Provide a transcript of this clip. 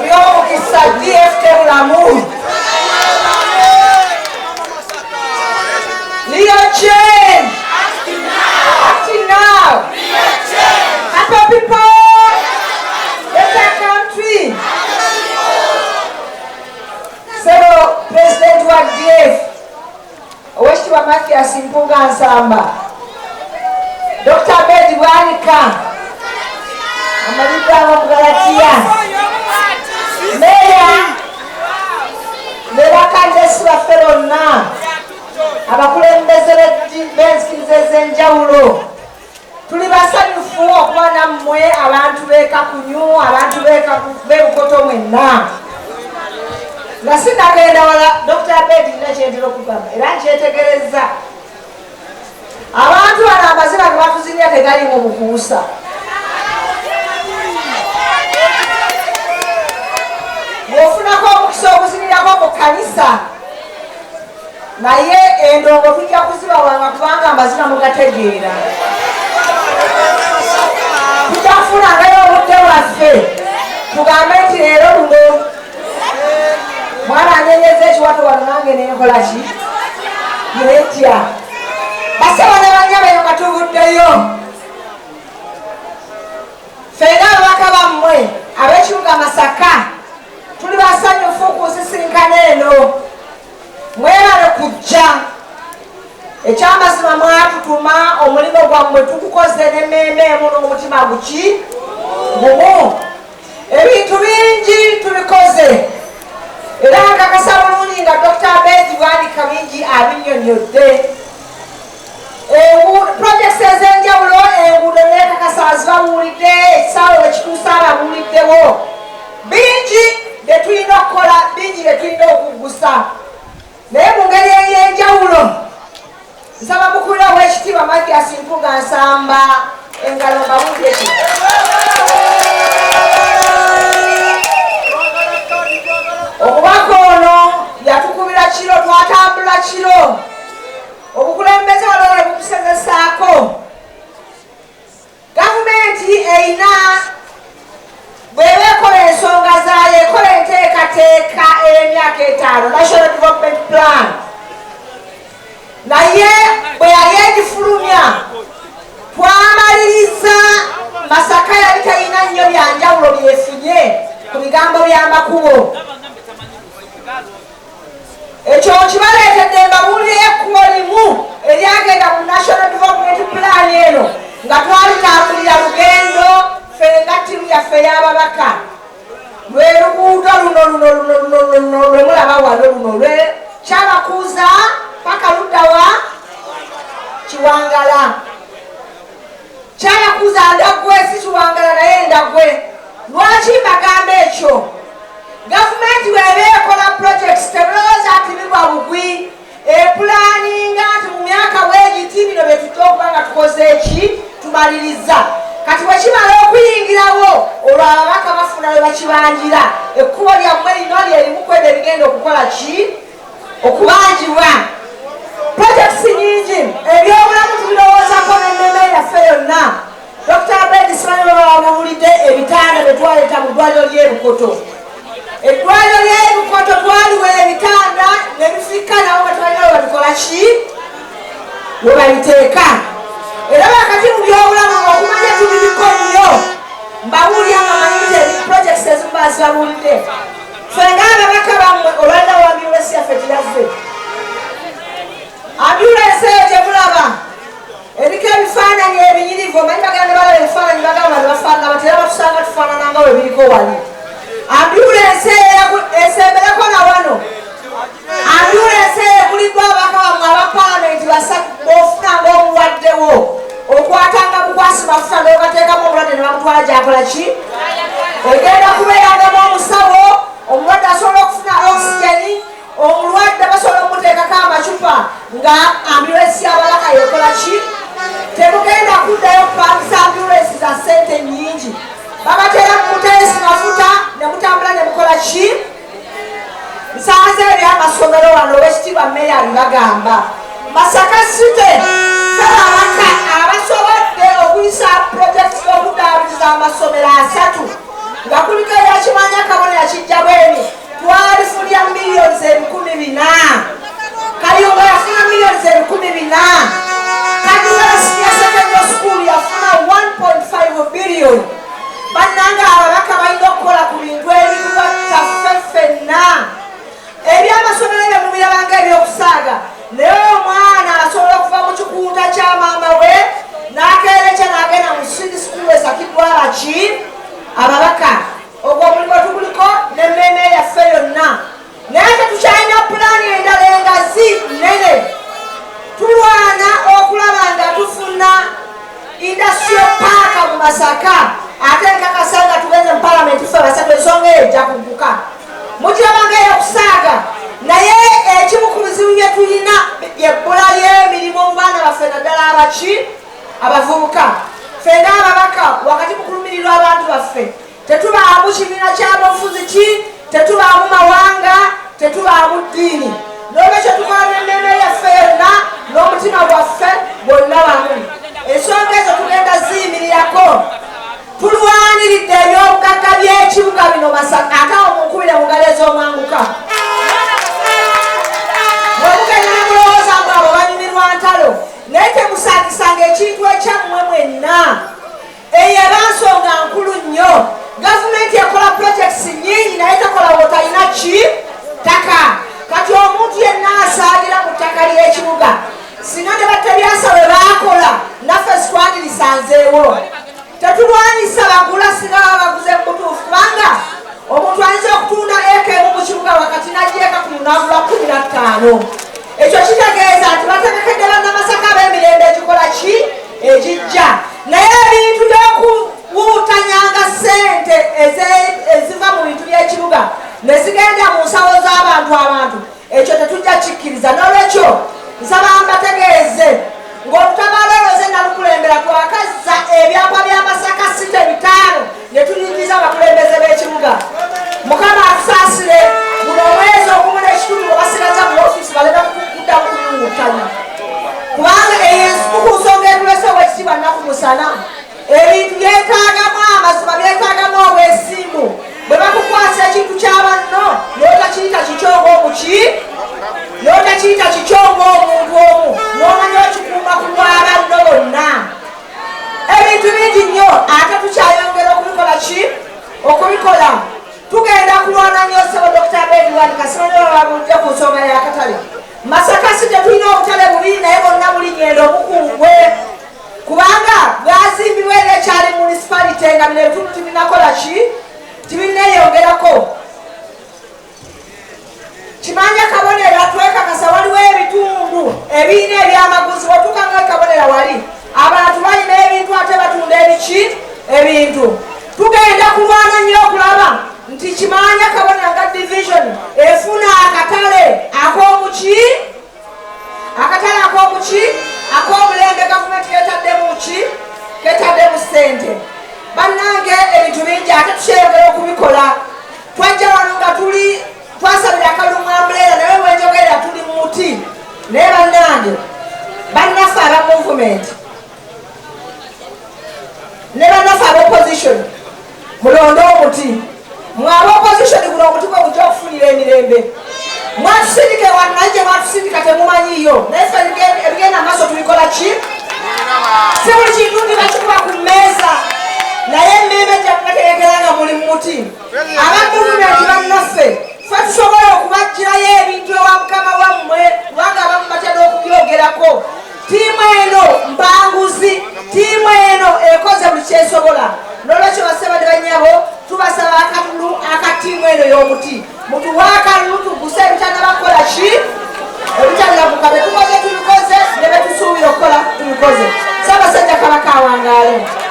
Mukisa DFK Lamu. Leo change. Acting now. Happy people. Better country. So President wa DF. Oweshi wa Mathias Mpuga Nsamba. Dr. Bedi Wanika. Amalika wa Mgalatia. Meya. Mewakandesi wa Ferona. Abakulembeze b'ensikiriza ez'enjawulo. Tuli basanyufu okuba nammwe abantu b'Ekakunyu, abantu b'Ebukoto mwenna. Nga sinagenda wala Dr. Bedi nina kyentera okugamba era nkyetegereza. Abantu bano amazina ge batuzinira tegalimu bukuusa. Bw'ofunako omukisa okuzinirako mu kkanisa naye endongo tujja kuzibawanga kubanga amazina mugategeera. Tujja kufunangayo obudde bwaffe tugambe nti leero luno mwana anyenyeza ekiwato wano nange nenkola ki netya. Basaba ne bannyabeyo nga tubuddeyo ffenna ababaka bammwe ab'ekibuga Masaka tuli basanyufu ku nsisinkano eno. Mwebale kujja ekyamazima mwatutuma omulimu gwammwe tugukoze n'emmeeme emu n'omutima gumu. Ebintu bingi tubikoze era nkakasa bulungi nga Dr. Bedi Wanika bingi abinnyonnyodde. Projects ez'enjawulo enguudo n'ekakasa zibabuulidde, ekisaawe we kituusa ababuuliddewo. Bingi bye tulina okukola, bingi bye tulina okuggusa. Naye mu ngeri ey'enjawulo nsaba mukulu w'ekitiibwa Mathias Mpuga Nsamba engalo mbabuulire ki. Omubaka ono yatukubira kiro, twatambula kiro. Obukulembeze waliwo bwe bukusezesaako. Gavumenti eyina bw'eba ekola ensonga zaayo, ekola enteekateeka ey'emyaka 5 National Development Plan. Naye bwe yali egifulumya twamaliriza Masaka yali talina nnyo byanjawulo byefunye ku bigambo by'amakubo. Ekyo kibaleetedde mbabuulire ekkubo limu eryagenda mu National Development Plan eno nga twalitambulira lugendo ffe nga ttiimu yaffe y'ababaka. Lwe luguudo luno lwe mulaba wano luno lwe Kyabakuuza paka luddawa Kiwangala. Kyabakuuza Ndagwe si Kiwangala naye Ndagwe. Lwaki mbagamba ekyo? Gavumenti bw'eba ekola projects tebulowooza nti bigwa bugwi. Epulaninga nti mu myaka weegiti bino bye tujja okuba nga tukoze eki tumaliriza. Kati bwe kimala okuyingirawo olwo ababaka bafuna we bakibanjira. Ekkubo lyammwe lino lyerimu kwebyo ebigenda okukola ki? Okubanjibwa. Projects nyingi ebyobulamu tubirowoozako n'emmeeme yaffe yonna. Dr. Bedi Simanyi baba babuulidde ebitanda bye twaleeta mu ddwaliro ly'Ebukoto. Eddwaliro ly'Ebukoto twaliwa ebitanda ne bifika nabo batwalina we babikola ki? We babiteeka. Era wakati mu byobulamu okumanya tubiriko nnyo mbabuulira nga manyite projects ezimu bazibabuulidde. Ffe ng'ababaka bammwe olwalina wa ambulensi yaffe gyeyazze. Ambulensi eyo gye mulaba eriko ebifaananyi ebinyirivu. Omanyi bagenda ne balaba ebifaananyi bagamba ne bafaanana batera batusanga tufaanana nga we biriko wali. Ambulensi eyo esembereko na wano. Ambulensi eyo ekuliddwa ababaka bammwe aba paalamenti basatu b'ofunanga omulwaddewo okwatanga bukwasi mafuta n'ogateekamu omulwadde ne bamutwala gy'akola ki? Egenda kubeerangamu omusawo, omulwadde asobola okufuna oxygeni, omulwadde basobola okumuteekako amacupa nga ambulensi y'ababaka yekola ki? Temugenda kuddayo kupangisa ambulensi za ssente nnyingi. Babateera mu muteesi mafuta ne mutambula ne mukola ki? Nsanze eby'amasomero wano ow'ekitiibwa Meya abibagamba. Masaka City ababaka abasobodde okuyisa projekiti y'okuddaabiriza amasomero 3 nga kuliko ebyakimanya kabonera ejja kugguka mukirabanga eyokusaaga naye ekimu ku bizibu bye tulina ebbula ly'emirimu mu baana baffe naddala abaki abavubuka ffenna ababaka wakati mu kulumirirwa abantu baffe tetubaamu kibiina ky'abafuzi ki tetubaamu mawanga tetubaamu ddiini n'olwekyo tukola n'emmeme yaffe yonna n'omutima gwaffe bonna wamu ensonga ezo tugenda ziyimirirako tulwaniridde ebyobugagga by'ekibuga bino Masaka akawo munkubire mu ngalo ez'omwanguka bwemugenda ne mulowooza mbu abo banyumirwa ntalo naye temusaagisanga ekintu ekyammwe mwenna eyo eba nsonga nkulu nnyo gavumenti ekola projects nnyingi naye tekola wotalina ki ttaka kati omuntu yenna asaagira mu ttaka ly'ekibuga singa ne batebyasa bwe baakola naffe sitwandirisanzeewo tetulwanyisa bagula singa baba baguze mu butuufu kubanga omuntu ayinza okutunda eka emu mu kibuga wakati n'agyeka ku lunavula 15 ekyo kitegeeza nti bategekedde bannamasaka ab'emirembe egikola ki egijja naye ebintu by'okuwuutanyanga ssente eziva mu bintu by'ekibuga ne zigenda mu nsawo z'abantu ekyo tetujja kikkiriza n'olwekyo nsaba mbategeeze ng'olutabaalo olwoze nalukulembera twakazza ebyapa bya Masaka site 5 ne tulindiza abakulembeze b'ekibuga mukama atusaasire guno omwezi ogumu n'ekitundu nga basigaza mu ofiisi balema kuddamu kuyungutanya kubanga ku nsonga etulese obwekitibwa nnaku musana ebintu byetaagamu amazima byetaagamu obwesimbu bwe bakukwasa ekintu ky'abanno n'otakiyita kikyo ng'omuntu omu n'omanya okikuuma ku lw'abanno bonna ebintu bingi nnyo ate tukyayongera okubikola tugenda kulwana nnyo ssebo Dr. Bedwani Kasibani babulidde ku nsonga y'akatale Masaka si tetulina obutale bubiri naye bonna buli ngendo obukungwe kubanga bwazimbibwa era ekyali municipality nga bino ebitundu tibinakola ki tibinneeyongerako kimanya kabonera twekakasa waliwo ebitundu ebirina ebyamaguzi otukanga kabonera wali abantu balina ebintu ate batunda ebintu tugenda kulwana nnyo okulaba nti kimanya kabonera nga division efuna akatale ak'omuki ak'omulembe gavumenti ketaddemu ssente bannange ebintu bingi ate tukyeyongera okubikola twajja wano nga twasabira akalungu ambuleera naye wenjogerera tuli mu muti naye bannange bannaffe aba movement ne bannaffe aba opposition mulonde omuti mwaba opposition guno omuti gwe gujja okufunira emirembe mwatusindike wano naye gye mwatusindika temumanyiiyo naye ffe ebigenda maaso tubikola ki si buli kintu ndi bakikuba ku mmeeza naye emmeme gyakubaterekera nga muli mu muti aba movement bannaffe ffe tusobola okubagirayo ebintu ewa mukama wammwe kubanga abamu batya n'okubyogerako tiimu eno mpanguzi tiimu eno ekoze buli kyesobola n'olwekyo basebali bannyabo tubasaba akalulu akatiimu eno y'omuti mutuwa akalulu tuguse ebitanabakola ki ebitanabuka betukoze tubikoze ne betusuubira okukola tubikoze Ssaabasajja Kabaka awangaale